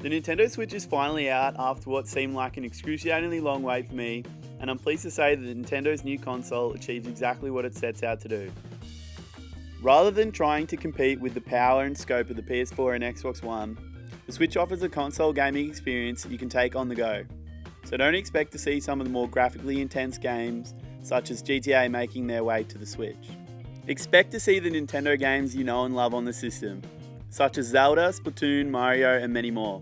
The Nintendo Switch is finally out after what seemed like an excruciatingly long wait for me, and I'm pleased to say that Nintendo's new console achieves exactly what it sets out to do. Rather than trying to compete with the power and scope of the PS4 and Xbox One, the Switch offers a console gaming experience you can take on the go. So don't expect to see some of the more graphically intense games, such as GTA, making their way to the Switch. Expect to see the Nintendo games you know and love on the system, such as Zelda, Splatoon, Mario, and many more.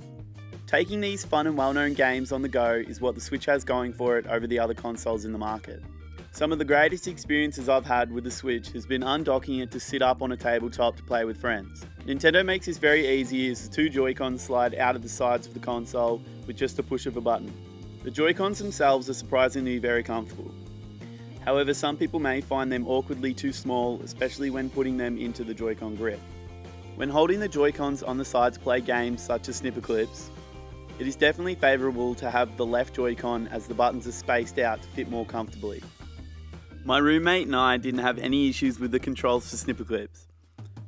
Taking these fun and well-known games on the go is what the Switch has going for it over the other consoles in the market. Some of the greatest experiences I've had with the Switch has been undocking it to sit up on a tabletop to play with friends. Nintendo makes this very easy as the two Joy-Cons slide out of the sides of the console with just a push of a button. The Joy-Cons themselves are surprisingly very comfortable. However, some people may find them awkwardly too small, especially when putting them into the Joy-Con grip. When holding the Joy-Cons on the side to play games such as Snipper Clips, it is definitely favourable to have the left Joy-Con as the buttons are spaced out to fit more comfortably. My roommate and I didn't have any issues with the controls for Snipper Clips,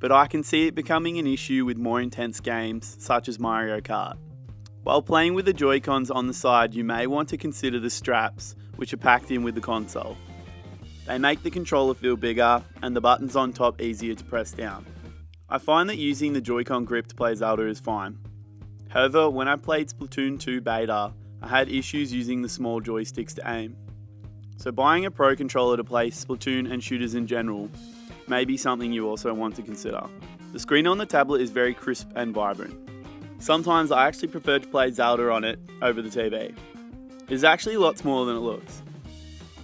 but I can see it becoming an issue with more intense games such as Mario Kart. While playing with the Joy-Cons on the side, you may want to consider the straps, which are packed in with the console. They make the controller feel bigger and the buttons on top easier to press down. I find that using the Joy-Con grip to play Zelda is fine. However, when I played Splatoon 2 beta, I had issues using the small joysticks to aim. So buying a Pro controller to play Splatoon and shooters in general may be something you also want to consider. The screen on the tablet is very crisp and vibrant. Sometimes I actually prefer to play Zelda on it over the TV. It is actually lots smaller than it looks.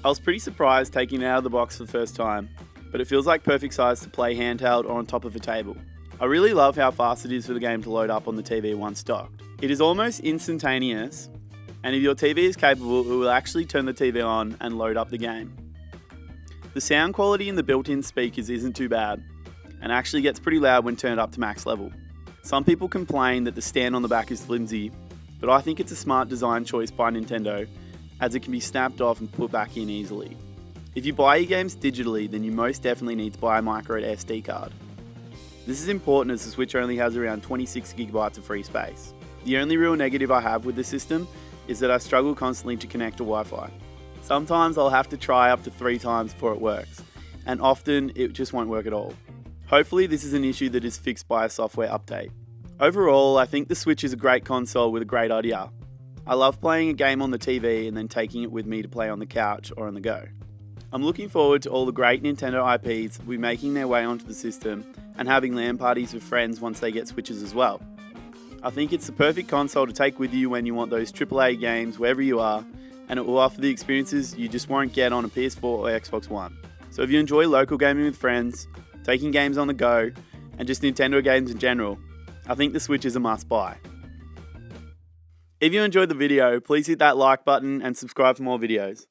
I was pretty surprised taking it out of the box for the first time, but it feels like perfect size to play handheld or on top of a table. I really love how fast it is for the game to load up on the TV once docked. It is almost instantaneous, and if your TV is capable, it will actually turn the TV on and load up the game. The sound quality in the built-in speakers isn't too bad, and actually gets pretty loud when turned up to max level. Some people complain that the stand on the back is flimsy, but I think it's a smart design choice by Nintendo, as it can be snapped off and put back in easily. If you buy your games digitally, then you most definitely need to buy a micro SD card. This is important as the Switch only has around 26GB of free space. The only real negative I have with the system is that I struggle constantly to connect to Wi-Fi. Sometimes I'll have to try up to 3 times before it works, and often it just won't work at all. Hopefully this is an issue that is fixed by a software update. Overall, I think the Switch is a great console with a great idea. I love playing a game on the TV and then taking it with me to play on the couch or on the go. I'm looking forward to all the great Nintendo IPs will be making their way onto the system and having LAN parties with friends once they get Switches as well. I think it's the perfect console to take with you when you want those AAA games wherever you are, and it will offer the experiences you just won't get on a PS4 or Xbox One. So if you enjoy local gaming with friends, taking games on the go, and just Nintendo games in general, I think the Switch is a must buy. If you enjoyed the video, please hit that like button and subscribe for more videos.